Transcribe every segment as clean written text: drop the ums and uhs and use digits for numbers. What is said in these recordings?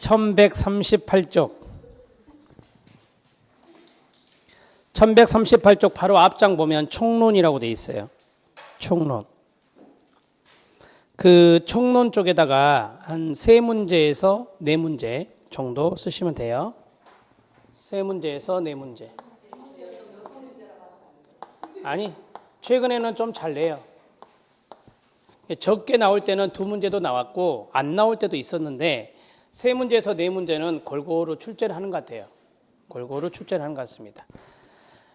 1138쪽. 1138쪽 바로 앞장 보면 총론이라고 돼 있어요. 총론. 그 총론 쪽에다가 한 3문제에서 4문제 정도 쓰시면 돼요. 3문제에서 4문제. 아니, 최근에는 좀 잘 내요. 적게 나올 때는 2문제도 나왔고 안 나올 때도 있었는데 3문제에서 4문제는 골고루 출제를 하는 것 같아요. 골고루 출제를 하는 것 같습니다.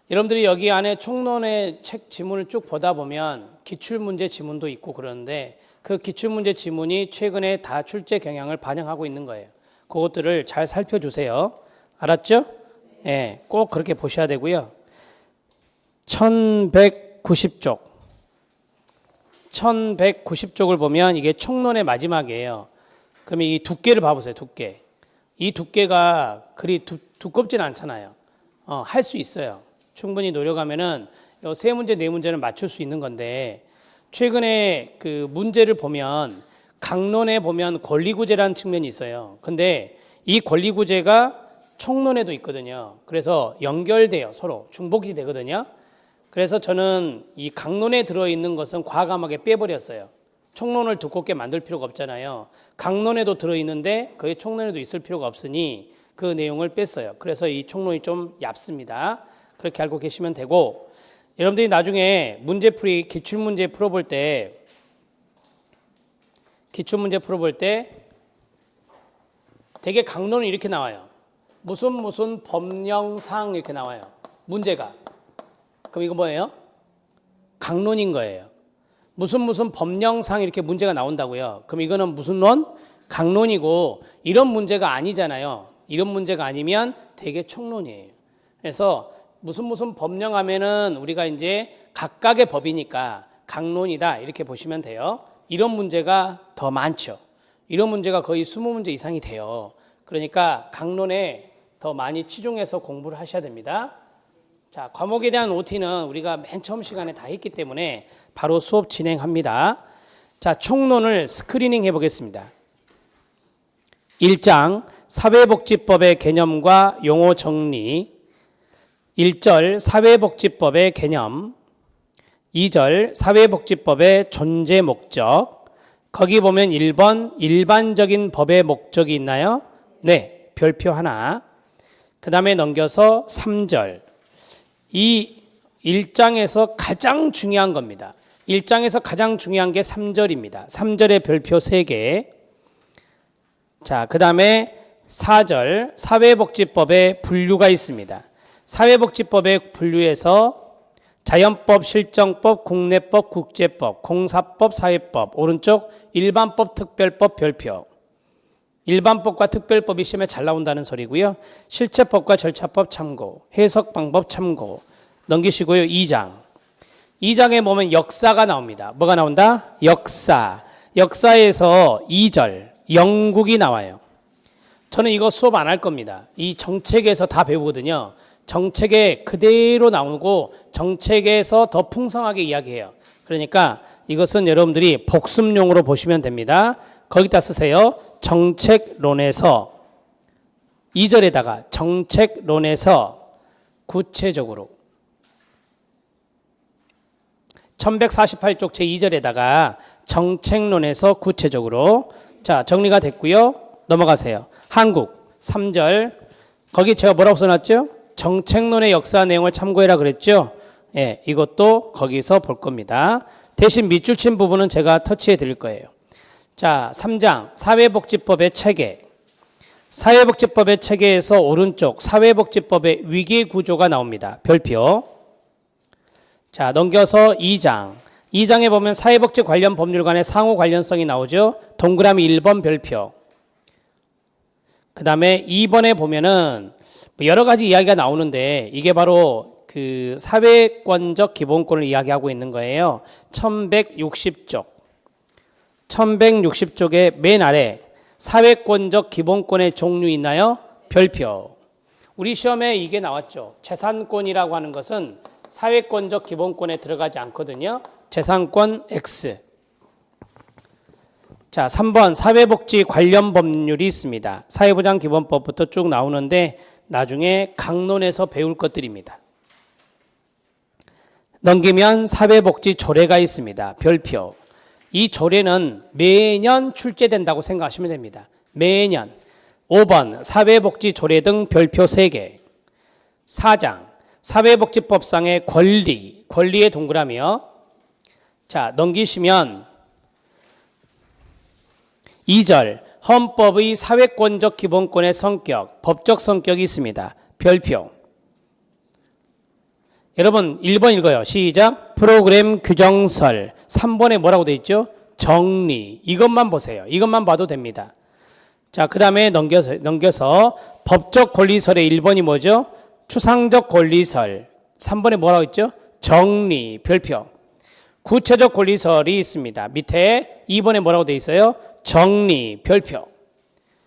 여러분들이 여기 안에 총론의 책 지문을 쭉 보다 보면 기출문제 지문도 있고 그러는데 그 기출문제 지문이 최근에 다 출제 경향을 반영하고 있는 거예요. 그것들을 잘 살펴주세요. 알았죠? 네, 꼭 그렇게 보셔야 되고요. 1190쪽. 1190쪽을 보면 이게 총론의 마지막이에요. 그러면 이 두께를 봐보세요. 두께. 이 두께가 그리 두껍진 않잖아요. 할 수 있어요. 충분히 노력하면은 이 3문제, 4문제는 맞출 수 있는 건데 최근에 그 문제를 보면 강론에 보면 권리구제라는 측면이 있어요. 근데 이 권리구제가 총론에도 있거든요. 그래서 연결돼요. 서로 중복이 되거든요. 그래서 저는 이 강론에 들어있는 것은 과감하게 빼버렸어요. 총론을 두껍게 만들 필요가 없잖아요. 강론에도 들어있는데 그게 총론에도 있을 필요가 없으니 그 내용을 뺐어요. 그래서 이 총론이 좀 얇습니다. 그렇게 알고 계시면 되고 여러분들이 나중에 문제풀이 기출문제 풀어볼 때 되게 강론은 이렇게 나와요. 무슨 법령상 이렇게 나와요. 문제가. 그럼 이거 뭐예요? 강론인 거예요. 무슨 법령상 이렇게 문제가 나온다고요. 그럼 이거는 무슨 론? 강론이고 이런 문제가 아니잖아요. 이런 문제가 아니면 되게 총론이에요. 그래서 무슨 법령 하면은 우리가 이제 각각의 법이니까 강론이다 이렇게 보시면 돼요. 이런 문제가 더 많죠. 이런 문제가 거의 20문제 이상이 돼요. 그러니까 강론에 더 많이 치중해서 공부를 하셔야 됩니다. 자, 과목에 대한 OT는 우리가 맨 처음 시간에 다 했기 때문에 바로 수업 진행합니다. 자, 총론을 스크리닝 해보겠습니다. 1장 사회복지법의 개념과 용어 정리. 1절 사회복지법의 개념. 2절 사회복지법의 존재 목적. 거기 보면 1번 일반적인 법의 목적이 있나요? 네, 별표 하나. 그 다음에 넘겨서 3절. 이 1장에서 가장 중요한 겁니다. 1장에서 가장 중요한 게 3절입니다. 3절의 별표 3개. 자, 그 다음에 4절 사회복지법의 분류가 있습니다. 사회복지법의 분류에서 자연법, 실정법, 국내법, 국제법, 공사법, 사회법. 오른쪽 일반법, 특별법, 별표. 일반법과 특별법이 시험에 잘 나온다는 소리고요. 실체법과 절차법 참고, 해석 방법 참고. 넘기시고요. 2장. 2장에 보면 역사가 나옵니다. 뭐가 나온다? 역사. 역사에서 2절 영국이 나와요. 저는 이거 수업 안 할 겁니다. 이 정책에서 다 배우거든요. 정책에 그대로 나오고 정책에서 더 풍성하게 이야기해요. 그러니까 이것은 여러분들이 복습용으로 보시면 됩니다. 거기다 쓰세요. 정책론에서 2절에다가 정책론에서 구체적으로 1148쪽 제2절에다가 정책론에서 구체적으로. 자, 정리가 됐고요. 넘어가세요. 한국 3절. 거기 제가 뭐라고 써놨죠? 정책론의 역사 내용을 참고해라 그랬죠? 예, 이것도 거기서 볼 겁니다. 대신 밑줄 친 부분은 제가 터치해 드릴 거예요. 자, 3장 사회복지법의 체계. 사회복지법의 체계에서 오른쪽 사회복지법의 위계구조가 나옵니다. 별표. 자, 넘겨서 2장. 2장에 보면 사회복지 관련 법률 간의 상호 관련성이 나오죠. 동그라미 1번 별표. 그 다음에 2번에 보면은 여러 가지 이야기가 나오는데 이게 바로 그 사회권적 기본권을 이야기하고 있는 거예요. 1160쪽. 1160쪽의 맨 아래 사회권적 기본권의 종류 있나요? 별표. 우리 시험에 이게 나왔죠. 재산권이라고 하는 것은 사회권적 기본권에 들어가지 않거든요. 재산권 X. 자, 3번 사회복지 관련 법률이 있습니다. 사회보장기본법부터 쭉 나오는데 나중에 강론에서 배울 것들입니다. 넘기면 사회복지 조례가 있습니다. 별표. 이 조례는 매년 출제된다고 생각하시면 됩니다. 매년. 5번 사회복지 조례 등 별표 3개. 4장 사회복지법상의 권리의 동그라미요. 자, 넘기시면 2절 헌법의 사회권적 기본권의 성격, 법적 성격이 있습니다. 별표. 여러분 1번 읽어요. 시작. 프로그램 규정설. 3번에 뭐라고 되어 있죠? 정리. 이것만 보세요. 이것만 봐도 됩니다. 자, 그 다음에 넘겨서 법적 권리설의 1번이 뭐죠? 추상적 권리설. 3번에 뭐라고 있죠? 정리. 별표. 구체적 권리설이 있습니다. 밑에 2번에 뭐라고 되어 있어요? 정리. 별표.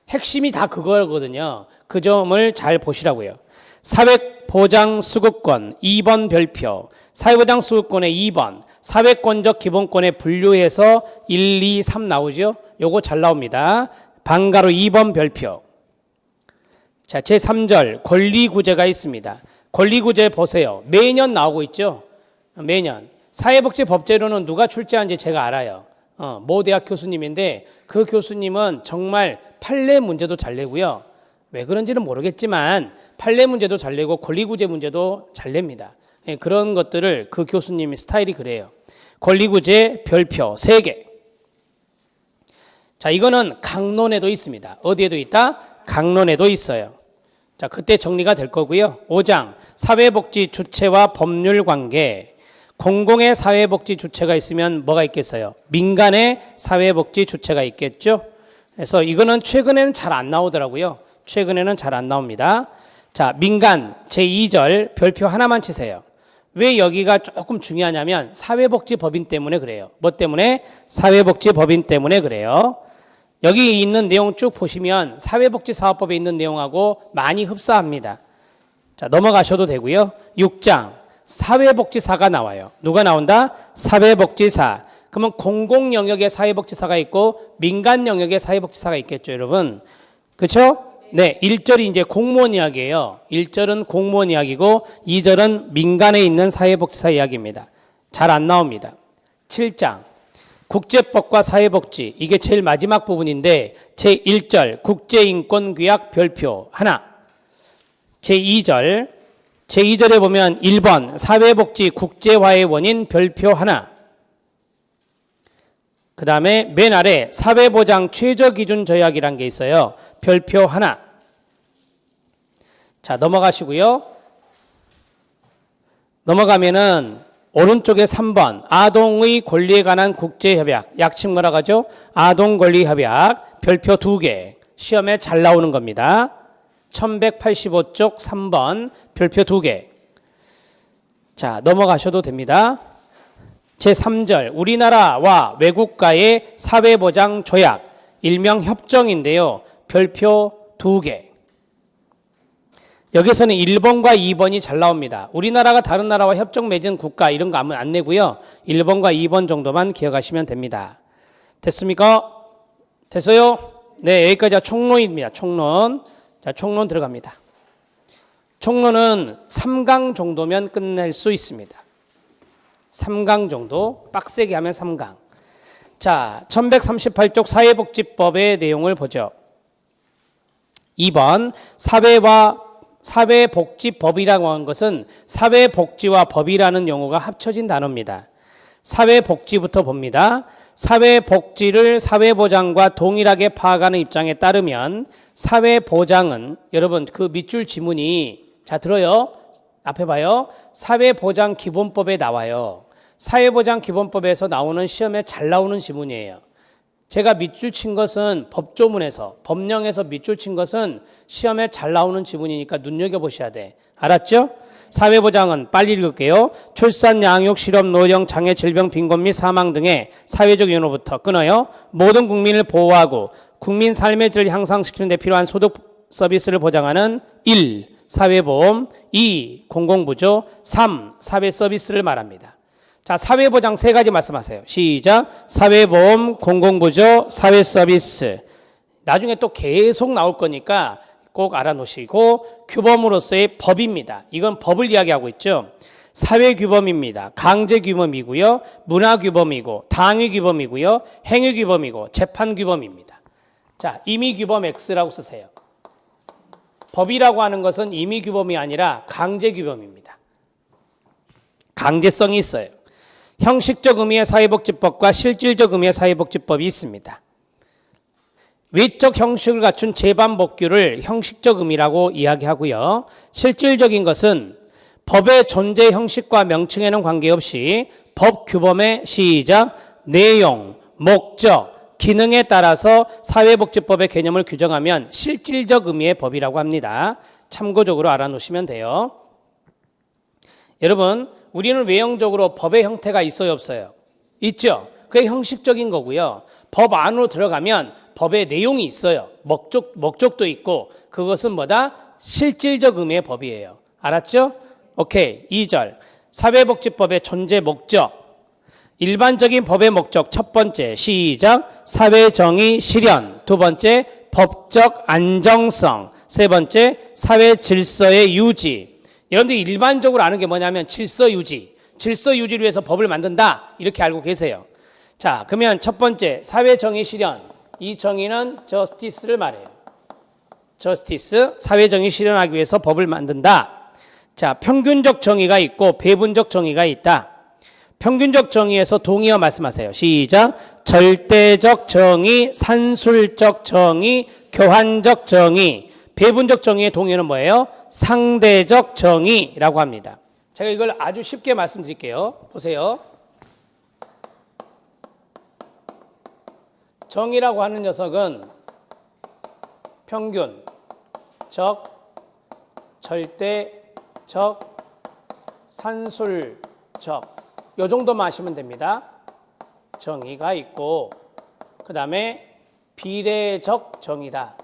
핵심이 다 그거거든요. 그 점을 잘 보시라고요. 사회보장수급권 2번 별표. 사회보장수급권의 2번 사회권적 기본권에 분류해서 1, 2, 3 나오죠? 요거 잘 나옵니다. 방가로 2번 별표. 자, 제3절 권리구제가 있습니다. 권리구제 보세요. 매년 나오고 있죠? 매년. 사회복지법제로는 누가 출제한지 제가 알아요. 모 대학 교수님인데 그 교수님은 정말 판례 문제도 잘 내고요. 왜 그런지는 모르겠지만 판례 문제도 잘 내고 권리구제 문제도 잘 냅니다. 그런 것들을 그 교수님의 스타일이 그래요. 권리구제 별표 3개. 자, 이거는 강론에도 있습니다. 어디에도 있다? 강론에도 있어요. 자, 그때 정리가 될 거고요. 5장 사회복지 주체와 법률 관계. 공공의 사회복지 주체가 있으면 뭐가 있겠어요? 민간의 사회복지 주체가 있겠죠. 그래서 이거는 최근에는 잘 안 나오더라고요. 최근에는 잘 안 나옵니다. 자, 민간 제2절 별표 하나만 치세요. 왜 여기가 조금 중요하냐면 사회복지법인 때문에 그래요. 뭐 때문에? 사회복지법인 때문에 그래요. 여기 있는 내용 쭉 보시면 사회복지사업법에 있는 내용하고 많이 흡사합니다. 자, 넘어가셔도 되고요. 6장 사회복지사가 나와요. 누가 나온다? 사회복지사. 그러면 공공 영역의 사회복지사가 있고 민간 영역의 사회복지사가 있겠죠, 여러분. 그렇죠? 네, 1절이 이제 공무원 이야기예요. 1절은 공무원 이야기고 2절은 민간에 있는 사회복지사 이야기입니다. 잘 안 나옵니다. 7장 국제법과 사회복지. 이게 제일 마지막 부분인데 제1절 국제인권규약 별표 하나. 제2절에 보면 1번 사회복지 국제화의 원인 별표 하나. 그 다음에 맨 아래 사회보장 최저기준 조약이라는 게 있어요. 별표 하나. 자, 넘어가시고요. 넘어가면은 오른쪽에 3번 아동의 권리에 관한 국제협약. 약칭 뭐라고 하죠? 아동권리협약 별표 2개. 시험에 잘 나오는 겁니다. 1185쪽 3번 별표 2개. 자, 넘어가셔도 됩니다. 제3절 우리나라와 외국과의 사회보장 조약 일명 협정인데요. 별표 2개. 여기서는 1번과 2번이 잘 나옵니다. 우리나라가 다른 나라와 협정 맺은 국가 이런 거 안 내고요. 1번과 2번 정도만 기억하시면 됩니다. 됐습니까? 됐어요? 네, 여기까지가 총론입니다. 총론. 자, 총론 들어갑니다. 총론은 3강 정도면 끝낼 수 있습니다. 3강 정도, 빡세게 하면 3강. 자, 1138쪽 사회복지법의 내용을 보죠. 2번 사회복지법이라고 하는 것은 사회복지와 법이라는 용어가 합쳐진 단어입니다. 사회복지부터 봅니다. 사회복지를 사회보장과 동일하게 파악하는 입장에 따르면 사회보장은 여러분 그 밑줄 지문이 자 들어요. 앞에 봐요. 사회보장기본법에 나와요. 사회보장기본법에서 나오는 시험에 잘 나오는 지문이에요. 제가 밑줄 친 것은 법조문에서 법령에서 밑줄 친 것은 시험에 잘 나오는 지문이니까 눈여겨보셔야 돼. 알았죠? 사회보장은 빨리 읽을게요. 출산, 양육, 실업, 노령, 장애, 질병, 빈곤 및 사망 등의 사회적 요인으로부터 끊어요. 모든 국민을 보호하고 국민 삶의 질을 향상시키는 데 필요한 소득 서비스를 보장하는 1. 사회보험 2. 공공부조 3. 사회서비스를 말합니다. 자, 사회보장 세 가지 말씀하세요. 시작. 사회보험, 공공보조, 사회서비스. 나중에 또 계속 나올 거니까 꼭 알아놓으시고, 규범으로서의 법입니다. 이건 법을 이야기하고 있죠. 사회규범입니다. 강제규범이고요. 문화규범이고, 당위규범이고요. 행위규범이고, 재판규범입니다. 자, 임의규범 X라고 쓰세요. 법이라고 하는 것은 임의규범이 아니라 강제규범입니다. 강제성이 있어요. 형식적 의미의 사회복지법과 실질적 의미의 사회복지법이 있습니다. 외적 형식을 갖춘 재반복규를 형식적 의미라고 이야기하고요. 실질적인 것은 법의 존재 형식과 명칭에는 관계없이 법 규범의 시작, 내용, 목적, 기능에 따라서 사회복지법의 개념을 규정하면 실질적 의미의 법이라고 합니다. 참고적으로 알아놓으시면 돼요. 여러분, 우리는 외형적으로 법의 형태가 있어요, 없어요? 있죠? 그게 형식적인 거고요. 법 안으로 들어가면 법의 내용이 있어요. 목적도 있고, 그것은 뭐다? 실질적 의미의 법이에요. 알았죠? 오케이. 2절. 사회복지법의 존재 목적. 일반적인 법의 목적 첫 번째 시작. 사회정의 실현. 두 번째 법적 안정성. 세 번째 사회 질서의 유지. 여러분들이 일반적으로 아는 게 뭐냐면 질서 유지. 질서 유지를 위해서 법을 만든다. 이렇게 알고 계세요. 자, 그러면 첫 번째 사회정의 실현. 이 정의는 저스티스를 말해요. 저스티스. 사회정의 실현하기 위해서 법을 만든다. 자, 평균적 정의가 있고 배분적 정의가 있다. 평균적 정의에서 동의어 말씀하세요. 시작. 절대적 정의, 산술적 정의, 교환적 정의. 배분적 정의의 동의어는 뭐예요? 상대적 정의라고 합니다. 제가 이걸 아주 쉽게 말씀드릴게요. 보세요. 정의라고 하는 녀석은 평균, 적, 절대적, 산술적. 요 정도만 하시면 됩니다. 정의가 있고, 그 다음에 비례적 정의다.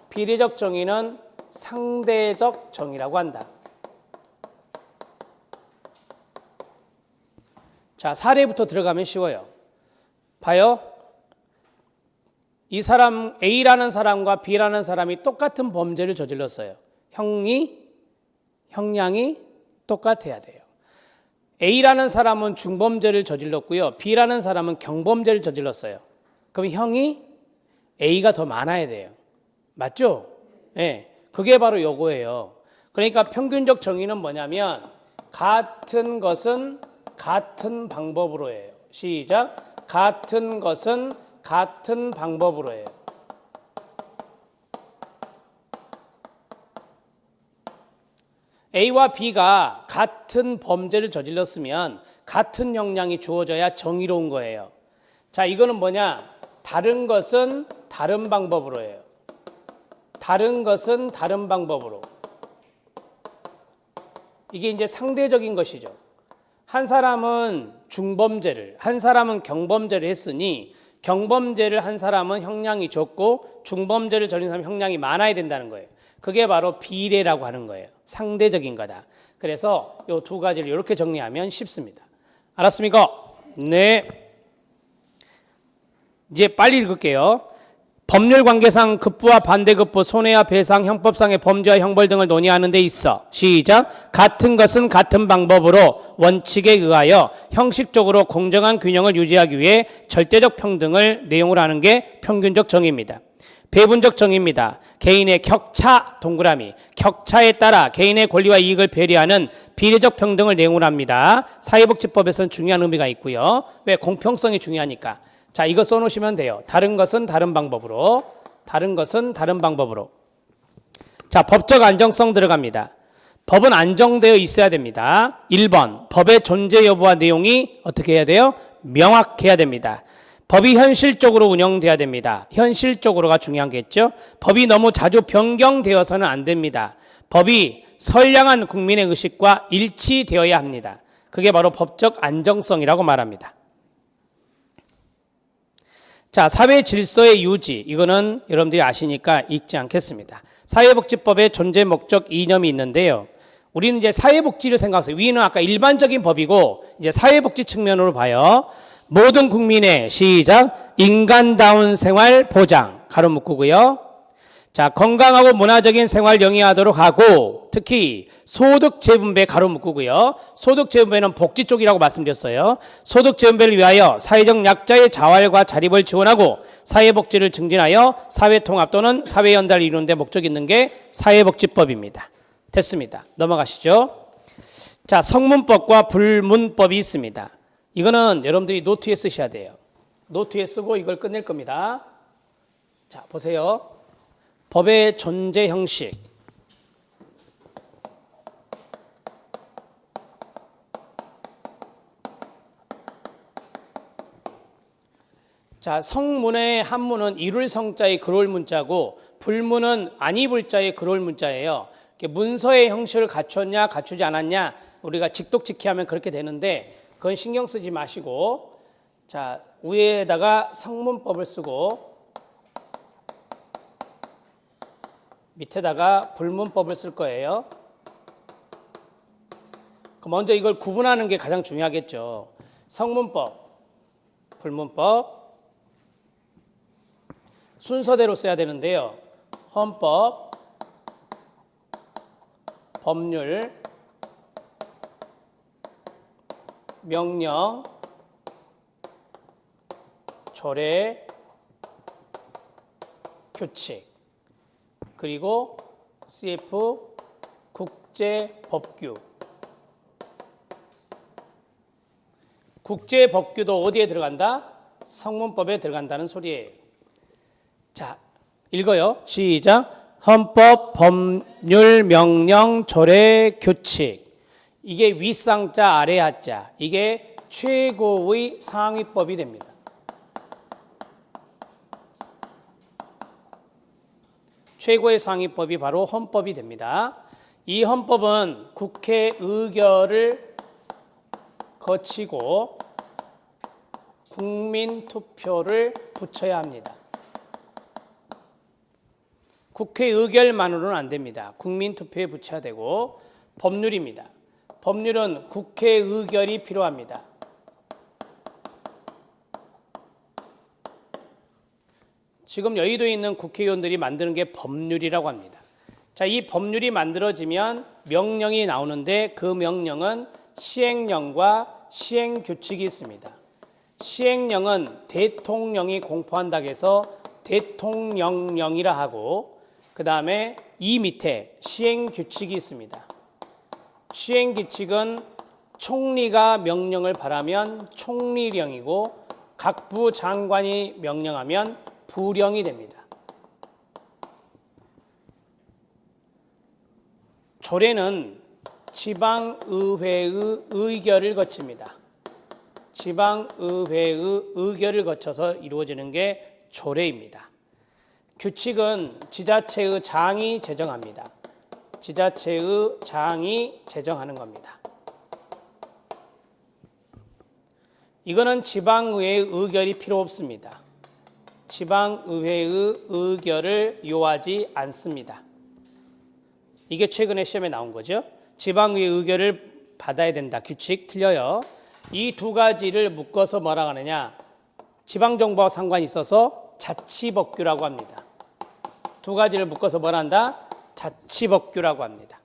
비례적 정의는 상대적 정의라고 한다. 자, 사례부터 들어가면 쉬워요. 봐요. 이 사람 A라는 사람과 B라는 사람이 똑같은 범죄를 저질렀어요. 형량이 똑같아야 돼요. A라는 사람은 중범죄를 저질렀고요. B라는 사람은 경범죄를 저질렀어요. 그럼 형이 A가 더 많아야 돼요. 맞죠? 네, 그게 바로 요거예요. 그러니까 평균적 정의는 뭐냐면 같은 것은 같은 방법으로 해요. 시작. 같은 것은 같은 방법으로 해요. A와 B가 같은 범죄를 저질렀으면 같은 형량이 주어져야 정의로운 거예요. 자, 이거는 뭐냐? 다른 것은 다른 방법으로 해요. 다른 것은 다른 방법으로. 이게 이제 상대적인 것이죠. 한 사람은 중범죄를, 한 사람은 경범죄를 했으니 경범죄를 한 사람은 형량이 적고 중범죄를 저지른 사람은 형량이 많아야 된다는 거예요. 그게 바로 비례라고 하는 거예요. 상대적인 거다. 그래서 이 두 가지를 이렇게 정리하면 쉽습니다. 알았습니까? 네. 이제 빨리 읽을게요. 법률 관계상 급부와 반대급부, 손해와 배상, 형법상의 범죄와 형벌 등을 논의하는 데 있어. 시작. 같은 것은 같은 방법으로 원칙에 의하여 형식적으로 공정한 균형을 유지하기 위해 절대적 평등을 내용으로 하는 게 평균적 정의입니다. 배분적 정의입니다. 개인의 격차, 동그라미, 격차에 따라 개인의 권리와 이익을 배려하는 비례적 평등을 내용으로 합니다. 사회복지법에서는 중요한 의미가 있고요. 왜? 공평성이 중요하니까. 자, 이거 써놓으시면 돼요. 다른 것은 다른 방법으로. 다른 것은 다른 방법으로. 자, 법적 안정성 들어갑니다. 법은 안정되어 있어야 됩니다. 1번, 법의 존재 여부와 내용이 어떻게 해야 돼요? 명확해야 됩니다. 법이 현실적으로 운영돼야 됩니다. 현실적으로가 중요한 겠죠. 법이 너무 자주 변경되어서는 안 됩니다. 법이 선량한 국민의 의식과 일치되어야 합니다. 그게 바로 법적 안정성이라고 말합니다. 자, 사회 질서의 유지. 이거는 여러분들이 아시니까 읽지 않겠습니다. 사회복지법의 존재 목적 이념이 있는데요. 우리는 이제 사회복지를 생각해요. 위는 아까 일반적인 법이고 이제 사회복지 측면으로 봐요. 모든 국민의 시작 인간다운 생활 보장 가로 묶고요. 자, 건강하고 문화적인 생활 영위하도록 하고 특히 소득 재분배 가로 묶고요. 소득 재분배는 복지 쪽이라고 말씀드렸어요. 소득 재분배를 위하여 사회적 약자의 자활과 자립을 지원하고 사회복지를 증진하여 사회통합 또는 사회연달을 이루는 데 목적이 있는 게 사회복지법입니다. 됐습니다. 넘어가시죠. 자, 성문법과 불문법이 있습니다. 이거는 여러분들이 노트에 쓰셔야 돼요. 노트에 쓰고 이걸 끝낼 겁니다. 자, 보세요. 법의 존재 형식. 자, 성문의 한문은 이룰 성자의 그럴 문자고 불문은 아니 불자의 그럴 문자예요. 문서의 형식을 갖췄냐 갖추지 않았냐 우리가 직독직히하면 그렇게 되는데 그건 신경 쓰지 마시고 자, 위에다가 성문법을 쓰고 밑에다가 불문법을 쓸 거예요. 먼저 이걸 구분하는 게 가장 중요하겠죠. 성문법, 불문법 순서대로 써야 되는데요. 헌법, 법률, 명령, 조례, 규칙 그리고 CF 국제법규. 국제법규도 어디에 들어간다? 성문법에 들어간다는 소리예요. 자, 읽어요. 시작. 헌법, 법률, 명령, 조례, 규칙. 이게 윗상자, 아래하자. 이게 최고의 상위법이 됩니다. 최고의 상위법이 바로 헌법이 됩니다. 이 헌법은 국회 의결을 거치고 국민 투표를 붙여야 합니다. 국회 의결만으로는 안 됩니다. 국민 투표에 붙여야 되고 법률입니다. 법률은 국회 의결이 필요합니다. 지금 여의도에 있는 국회의원들이 만드는 게 법률이라고 합니다. 자, 이 법률이 만들어지면 명령이 나오는데 그 명령은 시행령과 시행규칙이 있습니다. 시행령은 대통령이 공포한다 해서 대통령령이라 하고 그 다음에 이 밑에 시행규칙이 있습니다. 시행규칙은 총리가 명령을 발하면 총리령이고 각부 장관이 명령하면 부령이 됩니다. 조례는 지방의회의 의결을 거칩니다. 지방의회의 의결을 거쳐서 이루어지는 게 조례입니다. 규칙은 지자체의 장이 제정합니다. 지자체의 장이 제정하는 겁니다. 이거는 지방의회의 의결이 필요 없습니다. 지방의회의 의결을 요하지 않습니다. 이게 최근에 시험에 나온 거죠. 지방의회 의결을 받아야 된다. 규칙 틀려요. 이 두 가지를 묶어서 뭐라고 하느냐. 지방정부와 상관이 있어서 자치법규라고 합니다. 두 가지를 묶어서 뭐라 한다? 자치법규라고 합니다.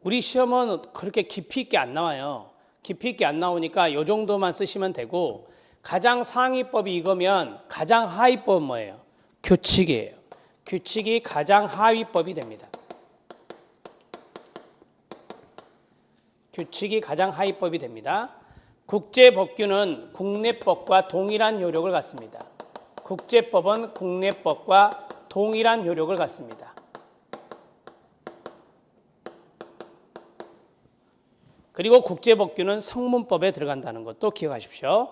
우리 시험은 그렇게 깊이 있게 안 나와요. 깊이 있게 안 나오니까 이 정도만 쓰시면 되고 가장 상위법이 이거면 가장 하위법은 뭐예요? 규칙이에요. 규칙이 가장 하위법이 됩니다. 규칙이 가장 하위법이 됩니다. 국제법규는 국내법과 동일한 효력을 갖습니다. 국제법은 국내법과 동일한 효력을 갖습니다. 그리고 국제법규는 성문법에 들어간다는 것도 기억하십시오.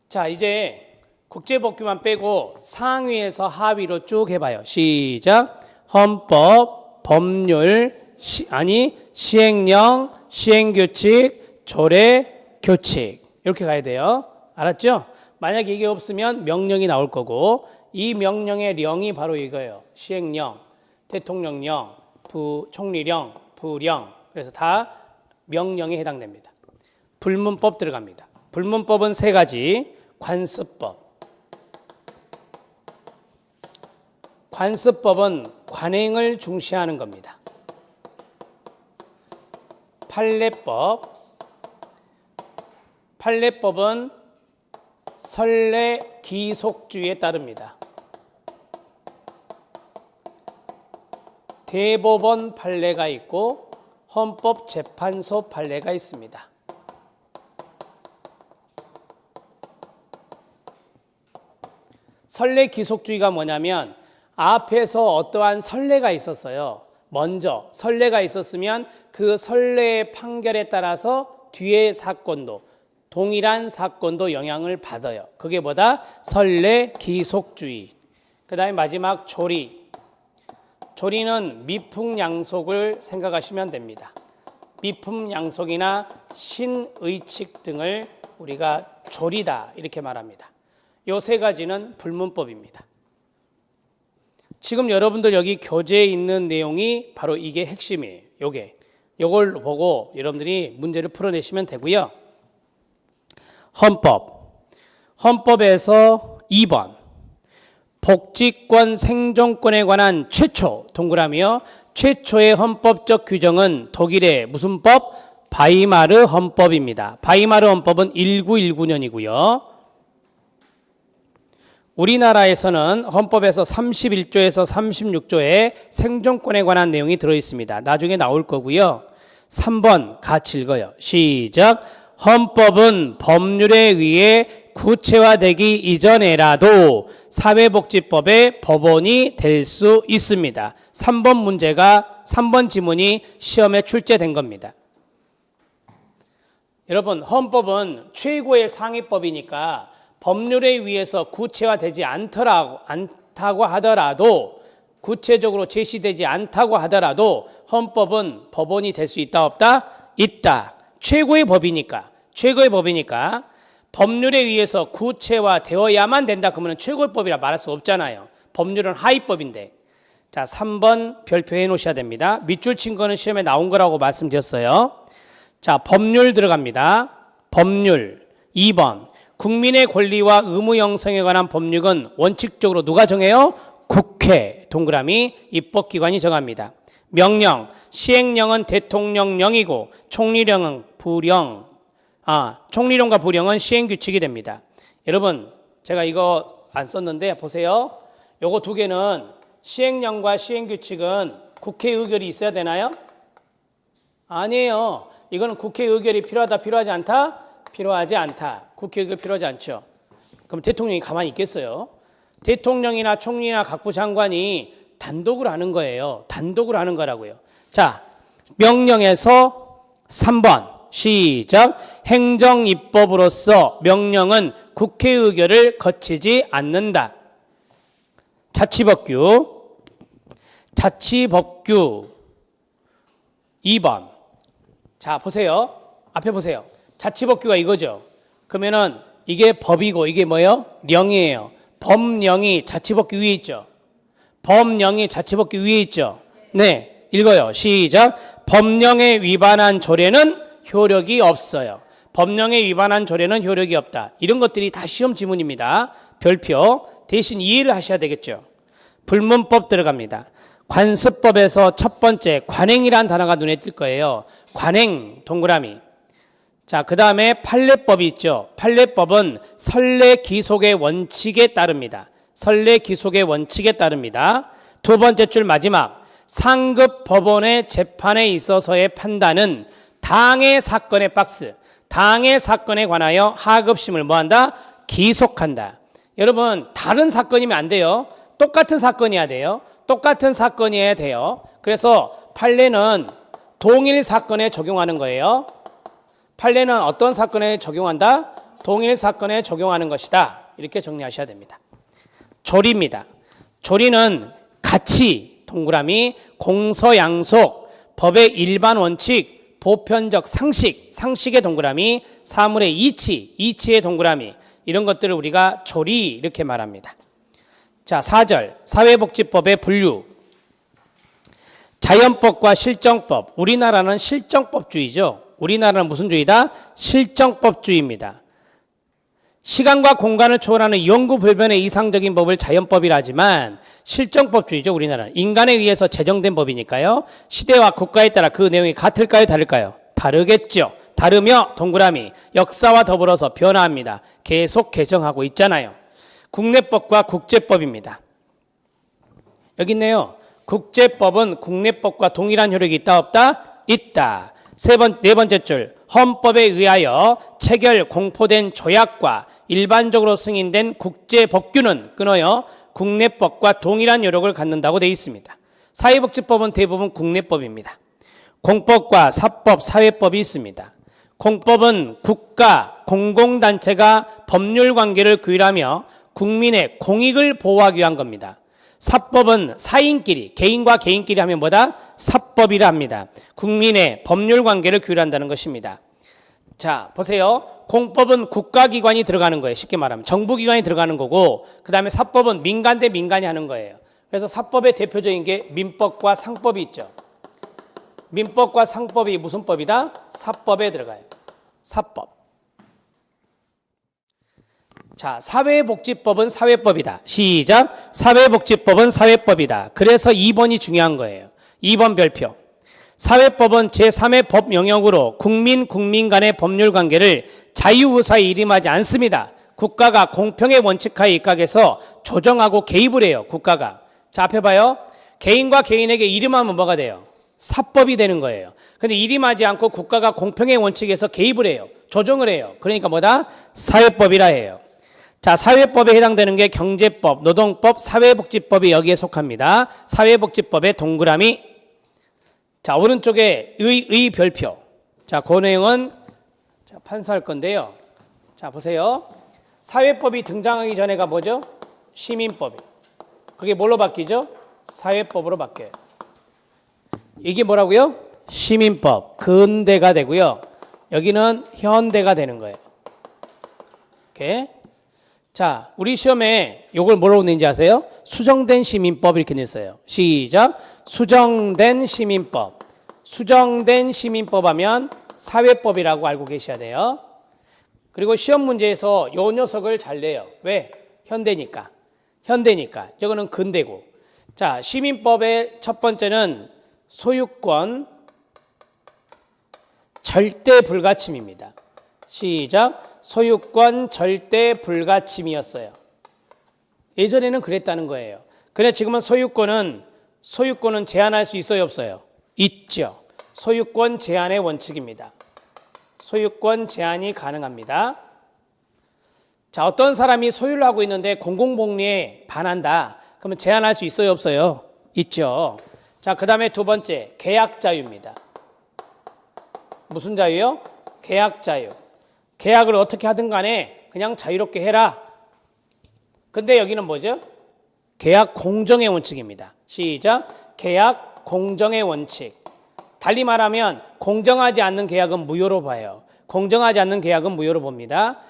자, 이제 국제법규만 빼고 상위에서 하위로 쭉 해봐요. 시작. 헌법, 법률, 시행령, 시행규칙, 조례, 규칙 이렇게 가야 돼요. 알았죠? 만약에 이게 없으면 명령이 나올 거고 이 명령의 령이 바로 이거예요. 시행령. 대통령령, 총리령, 부령. 그래서 다 명령에 해당됩니다. 불문법 들어갑니다. 불문법은 세 가지. 관습법. 관습법은 관행을 중시하는 겁니다. 판례법. 판례법은 선례 기속주의에 따릅니다. 대법원 판례가 있고 헌법재판소 판례가 있습니다. 선례 기속주의가 뭐냐면 앞에서 어떠한 선례가 있었어요. 먼저 선례가 있었으면 그 선례의 판결에 따라서 뒤의 사건도 동일한 사건도 영향을 받아요. 그게 뭐다? 선례 기속주의. 그 다음에 마지막 조리. 조리는 미풍양속을 생각하시면 됩니다. 미풍양속이나 신의칙 등을 우리가 조리다 이렇게 말합니다. 요 세 가지는 불문법입니다. 지금 여러분들 여기 교재에 있는 내용이 바로 이게 핵심이에요. 요걸 보고 여러분들이 문제를 풀어내시면 되고요. 헌법에서 2번 복지권 생존권에 관한 최초 동그라미요. 최초의 헌법적 규정은 독일의 무슨 법? 바이마르 헌법입니다. 바이마르 헌법은 1919년이고요. 우리나라에서는 헌법에서 31조에서 36조에 생존권에 관한 내용이 들어있습니다. 나중에 나올 거고요. 3번 같이 읽어요. 시작. 헌법은 법률에 의해 구체화되기 이전에라도 사회복지법의 법원이 될 수 있습니다. 3번 지문이 시험에 출제된 겁니다. 여러분, 헌법은 최고의 상위법이니까 법률에 의해서 구체화되지 않다고 하더라도 구체적으로 제시되지 않다고 하더라도 헌법은 법원이 될 수 있다 없다? 있다. 최고의 법이니까 법률에 의해서 구체화되어야만 된다 그러면 최고의 법이라 말할 수 없잖아요. 법률은 하위법인데. 자, 3번 별표해 놓으셔야 됩니다. 밑줄 친 거는 시험에 나온 거라고 말씀드렸어요. 자, 법률 들어갑니다. 법률 2번 국민의 권리와 의무 형성에 관한 법률은 원칙적으로 누가 정해요? 국회 동그라미 입법기관이 정합니다. 명령, 시행령은 대통령령이고 총리령은 총리령과 부령은 시행규칙이 됩니다. 여러분, 제가 이거 안 썼는데 보세요. 요거 두 개는 시행령과 시행규칙은 국회 의결이 있어야 되나요? 아니에요. 이거는 국회 의결이 필요하다, 필요하지 않다? 필요하지 않다. 국회 의결 필요하지 않죠. 그럼 대통령이 가만히 있겠어요? 대통령이나 총리나 각부 장관이 단독으로 하는 거예요. 단독으로 하는 거라고요. 자, 명령에서 3번 시작. 행정입법으로서 명령은 국회 의결을 거치지 않는다. 자치법규 2번. 자, 보세요. 앞에 보세요. 자치법규가 이거죠. 그러면은 이게 법이고 이게 뭐예요? 령이에요. 법령이 자치법규 위에 있죠. 법령이 자치법규 위에 있죠. 네, 읽어요. 시작. 법령에 위반한 조례는 효력이 없어요. 법령에 위반한 조례는 효력이 없다. 이런 것들이 다 시험 지문입니다. 별표. 대신 이해를 하셔야 되겠죠. 불문법 들어갑니다. 관습법에서 첫 번째 관행이라는 단어가 눈에 띌 거예요. 관행 동그라미. 자, 그 다음에 판례법이 있죠. 판례법은 선례 기속의 원칙에 따릅니다. 선례 기속의 원칙에 따릅니다. 두 번째 줄 마지막. 상급 법원의 재판에 있어서의 판단은 당해 사건의 박스. 당해 사건에 관하여 하급심을 뭐한다? 기속한다. 여러분, 다른 사건이면 안 돼요. 똑같은 사건이어야 돼요. 똑같은 사건이어야 돼요. 그래서 판례는 동일 사건에 적용하는 거예요. 판례는 어떤 사건에 적용한다? 동일 사건에 적용하는 것이다. 이렇게 정리하셔야 됩니다. 조리입니다. 조리는 가치, 동그라미, 공서양속, 법의 일반 원칙, 보편적 상식, 상식의 동그라미, 사물의 이치, 이치의 동그라미, 이런 것들을 우리가 조리 이렇게 말합니다. 자, 4절 사회복지법의 분류. 자연법과 실정법. 우리나라는 실정법주의죠. 우리나라는 무슨 주의다? 실정법주의입니다. 시간과 공간을 초월하는 영구불변의 이상적인 법을 자연법이라 하지만 실정법주의죠. 우리나라는 인간에 의해서 제정된 법이니까요. 시대와 국가에 따라 그 내용이 같을까요? 다를까요? 다르겠죠. 다르며 동그라미 역사와 더불어서 변화합니다. 계속 개정하고 있잖아요. 국내법과 국제법입니다. 여기 있네요. 국제법은 국내법과 동일한 효력이 있다 없다? 있다. 네 번째 줄 헌법에 의하여 체결 공포된 조약과 일반적으로 승인된 국제법규는 끊어요. 국내법과 동일한 효력을 갖는다고 되어 있습니다. 사회복지법은 대부분 국내법입니다. 공법과 사법, 사회법이 있습니다. 공법은 국가, 공공단체가 법률관계를 규율하며 국민의 공익을 보호하기 위한 겁니다. 사법은 사인끼리, 개인과 개인끼리 하면 뭐다? 사법이라 합니다. 국민의 법률관계를 규율한다는 것입니다. 자, 보세요. 공법은 국가기관이 들어가는 거예요. 쉽게 말하면 정부기관이 들어가는 거고, 그 다음에 사법은 민간 대 민간이 하는 거예요. 그래서 사법의 대표적인 게 민법과 상법이 있죠. 민법과 상법이 무슨 법이다? 사법에 들어가요. 사법. 자, 사회복지법은 사회법이다. 시작. 사회복지법은 사회법이다. 그래서 2번이 중요한 거예요. 2번 별표. 사회법은 제3의 법 영역으로 국민 간의 법률 관계를 자유의사에 일임하지 않습니다. 국가가 공평의 원칙하에 입각해서 조정하고 개입을 해요. 국가가. 자, 앞에 봐요. 개인과 개인에게 일임하면 뭐가 돼요? 사법이 되는 거예요. 근데 일임하지 않고 국가가 공평의 원칙에서 개입을 해요. 조정을 해요. 그러니까 뭐다? 사회법이라 해요. 자, 사회법에 해당되는 게 경제법, 노동법, 사회복지법이 여기에 속합니다. 사회복지법의 동그라미. 자, 오른쪽에 의 별표. 자, 그 내용은 자, 판서할 건데요. 자, 보세요. 사회법이 등장하기 전에가 뭐죠? 시민법이. 그게 뭘로 바뀌죠? 사회법으로 바뀌어요. 이게 뭐라고요? 시민법. 근대가 되고요. 여기는 현대가 되는 거예요. 이렇게. 자, 우리 시험에 이걸 뭐라고 냈는지 아세요? 수정된 시민법 이렇게 냈어요. 시작. 수정된 시민법. 수정된 시민법 하면 사회법이라고 알고 계셔야 돼요. 그리고 시험 문제에서 요 녀석을 잘 내요. 왜? 현대니까. 현대니까. 이거는 근대고. 자, 시민법의 첫 번째는 소유권 절대 불가침입니다. 시작. 소유권 절대 불가침이었어요. 예전에는 그랬다는 거예요. 그래 지금은 소유권은 제한할 수 있어요, 없어요? 있죠. 소유권 제한의 원칙입니다. 소유권 제한이 가능합니다. 자, 어떤 사람이 소유를 하고 있는데 공공복리에 반한다. 그러면 제한할 수 있어요, 없어요? 있죠. 자, 그 다음에 두 번째 계약 자유입니다. 무슨 자유요? 계약 자유. 계약을 어떻게 하든 간에 그냥 자유롭게 해라. 근데 여기는 뭐죠? 계약 공정의 원칙입니다. 시작. 계약 공정의 원칙. 달리 말하면 공정하지 않는 계약은 무효로 봐요. 공정하지 않는 계약은 무효로 봅니다.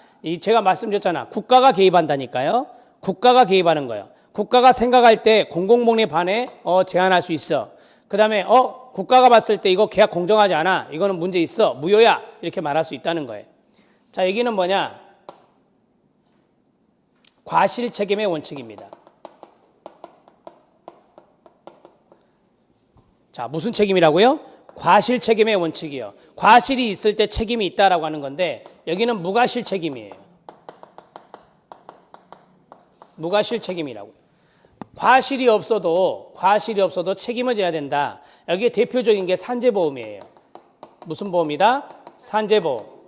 제가 말씀드렸잖아. 국가가 개입한다니까요. 국가가 개입하는 거예요. 국가가 생각할 때 공공복리에 반해 제한할 수 있어. 그 다음에 국가가 봤을 때 이거 계약 공정하지 않아. 이거는 문제 있어. 무효야. 이렇게 말할 수 있다는 거예요. 자, 여기는 뭐냐? 과실 책임의 원칙입니다. 자, 무슨 책임이라고요? 과실 책임의 원칙이요. 과실이 있을 때 책임이 있다라고 하는 건데 여기는 무과실 책임이에요. 무과실 책임이라고. 과실이 없어도 책임을 져야 된다. 여기에 대표적인 게 산재보험이에요. 무슨 보험이다? 산재보험.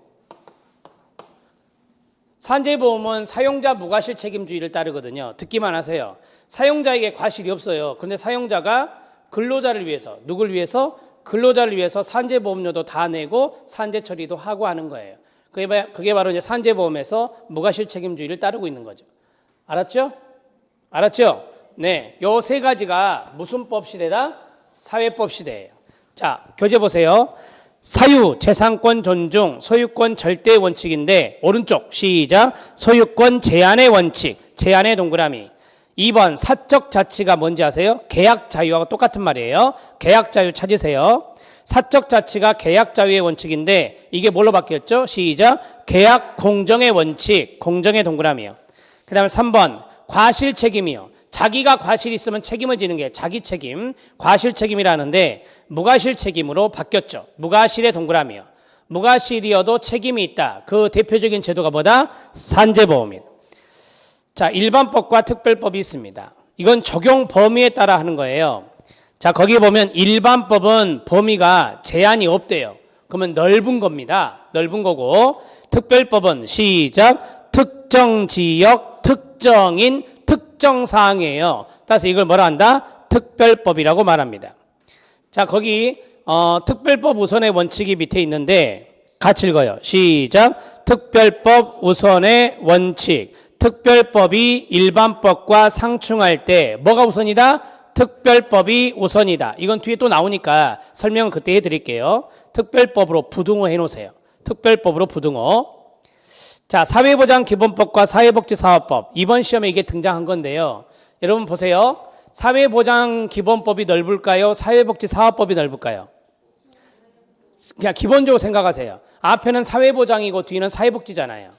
산재보험은 사용자 무과실 책임주의를 따르거든요. 듣기만 하세요. 사용자에게 과실이 없어요. 그런데 사용자가 근로자를 위해서, 누굴 위해서? 근로자를 위해서 산재보험료도 다 내고 산재 처리도 하고 하는 거예요. 그게 바로 이제 산재보험에서 무과실 책임주의를 따르고 있는 거죠. 알았죠? 알았죠? 네, 요 세 가지가 무슨 법 시대다? 사회법 시대예요. 자, 교재 보세요. 사유, 재산권 존중, 소유권 절대 원칙인데 오른쪽 시작. 소유권 제한의 원칙, 제한의 동그라미. 2번 사적 자치가 뭔지 아세요? 계약 자유하고 똑같은 말이에요. 계약 자유 찾으세요. 사적 자치가 계약 자유의 원칙인데 이게 뭘로 바뀌었죠? 시작. 계약 공정의 원칙. 공정의 동그라미요. 그 다음에 3번 과실 책임이요. 자기가 과실이 있으면 책임을 지는 게 자기 책임. 과실 책임이라는데 무과실 책임으로 바뀌었죠. 무과실의 동그라미요. 무과실이어도 책임이 있다. 그 대표적인 제도가 뭐다? 산재보험이에요. 자, 일반법과 특별법이 있습니다. 이건 적용 범위에 따라 하는 거예요. 자, 거기 보면 일반법은 범위가 제한이 없대요. 그러면 넓은 겁니다. 넓은 거고, 특별법은 시작. 특정 지역, 특정인, 특정 사항이에요. 따라서 이걸 뭐라 한다? 특별법이라고 말합니다. 자, 거기 특별법 우선의 원칙이 밑에 있는데 같이 읽어요. 시작. 특별법 우선의 원칙. 특별법이 일반법과 상충할 때 뭐가 우선이다? 특별법이 우선이다. 이건 뒤에 또 나오니까 설명은 그때 해드릴게요. 특별법으로 부등호 해놓으세요. 특별법으로 부등호. 자, 사회보장기본법과 사회복지사업법. 이번 시험에 이게 등장한 건데요. 여러분 보세요. 사회보장기본법이 넓을까요? 사회복지사업법이 넓을까요? 그냥 기본적으로 생각하세요. 앞에는 사회보장이고 뒤는 사회복지잖아요.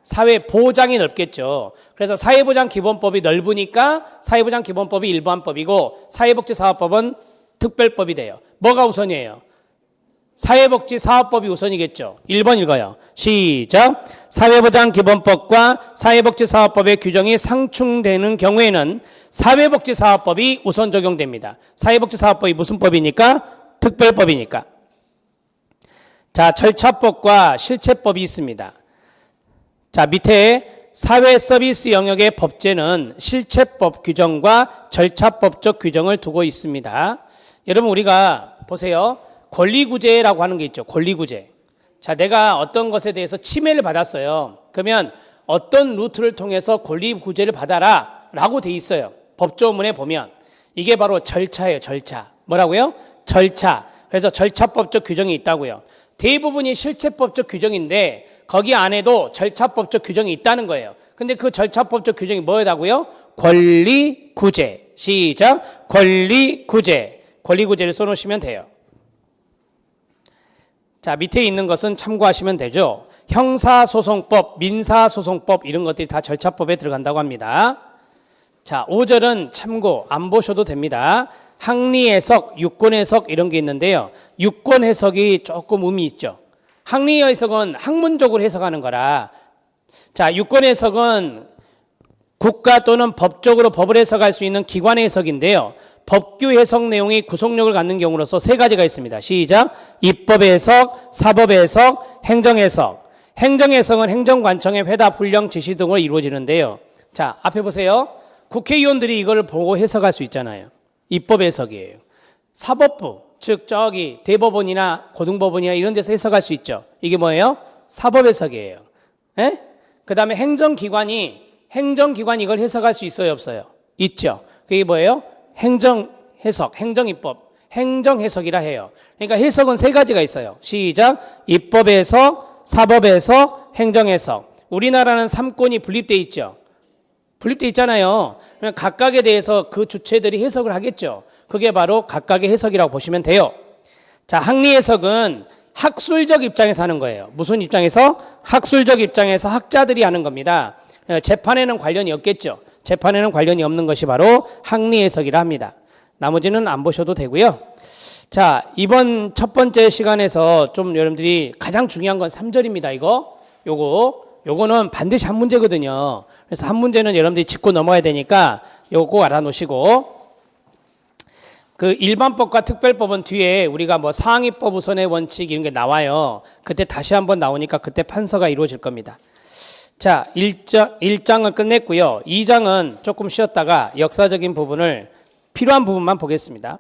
사회보장이 넓겠죠. 그래서 사회보장기본법이 넓으니까 사회보장기본법이 일반법이고 사회복지사업법은 특별법이 돼요. 뭐가 우선이에요? 사회복지사업법이 우선이겠죠. 1번 읽어요. 시작. 사회보장기본법과 사회복지사업법의 규정이 상충되는 경우에는 사회복지사업법이 우선 적용됩니다. 사회복지사업법이 무슨 법이니까? 특별법이니까. 자, 절차법과 실체법이 있습니다. 자, 밑에 사회서비스 영역의 법제는 실체법 규정과 절차법적 규정을 두고 있습니다. 여러분 우리가 보세요. 권리구제라고 하는 게 있죠. 권리구제. 자, 내가 어떤 것에 대해서 침해를 받았어요. 그러면 어떤 루트를 통해서 권리구제를 받아라 라고 돼 있어요. 법조문에 보면. 이게 바로 절차예요. 절차. 뭐라고요? 절차. 그래서 절차법적 규정이 있다고요. 대부분이 실체법적 규정인데 거기 안에도 절차법적 규정이 있다는 거예요. 근데 그 절차법적 규정이 뭐라고요? 권리구제. 시작. 권리구제. 권리구제를 써놓으시면 돼요. 자, 밑에 있는 것은 참고하시면 되죠. 형사소송법, 민사소송법 이런 것들이 다 절차법에 들어간다고 합니다. 자, 5절은 참고 안 보셔도 됩니다. 항리해석, 유권해석 이런 게 있는데요. 유권해석이 조금 의미 있죠. 항리해석은 학문적으로 해석하는 거라. 자, 유권해석은 국가 또는 법적으로 법을 해석할 수 있는 기관의 해석인데요. 법규 해석 내용이 구속력을 갖는 경우로서 세 가지가 있습니다. 시작. 입법 해석, 사법 해석, 행정 해석. 행정 해석은 행정관청의 회답, 훈령, 지시 등으로 이루어지는데요. 자, 앞에 보세요. 국회의원들이 이걸 보고 해석할 수 있잖아요. 입법 해석이에요. 사법부, 즉 저기 대법원이나 고등법원이나 이런 데서 해석할 수 있죠. 이게 뭐예요? 사법 해석이에요. 예? 그 다음에 행정기관이 이걸 해석할 수 있어요, 없어요? 있죠. 그게 뭐예요? 행정 해석, 행정입법, 행정 해석이라 해요. 그러니까 해석은 세 가지가 있어요. 시작. 입법 해석, 사법 해석, 행정 해석. 우리나라는 3권이 분립돼 있죠. 분립돼 있잖아요. 각각에 대해서 그 주체들이 해석을 하겠죠. 그게 바로 각각의 해석이라고 보시면 돼요. 자, 학리 해석은 학술적 입장에서 하는 거예요. 무슨 입장에서? 학술적 입장에서 학자들이 하는 겁니다. 재판에는 관련이 없겠죠. 재판에는 관련이 없는 것이 바로 학리 해석이라 합니다. 나머지는 안 보셔도 되고요. 자, 이번 첫 번째 시간에서 좀 여러분들이 가장 중요한 건 3절입니다. 요거는 반드시 한 문제거든요. 그래서 한 문제는 여러분들이 짚고 넘어가야 되니까 요거 꼭 알아놓으시고, 그 일반법과 특별법은 뒤에 우리가 뭐 상위법 우선의 원칙 이런 게 나와요. 그때 다시 한번 나오니까 그때 판서가 이루어질 겁니다. 자, 1장은 끝냈고요. 2장은 조금 쉬었다가 역사적인 부분을 필요한 부분만 보겠습니다.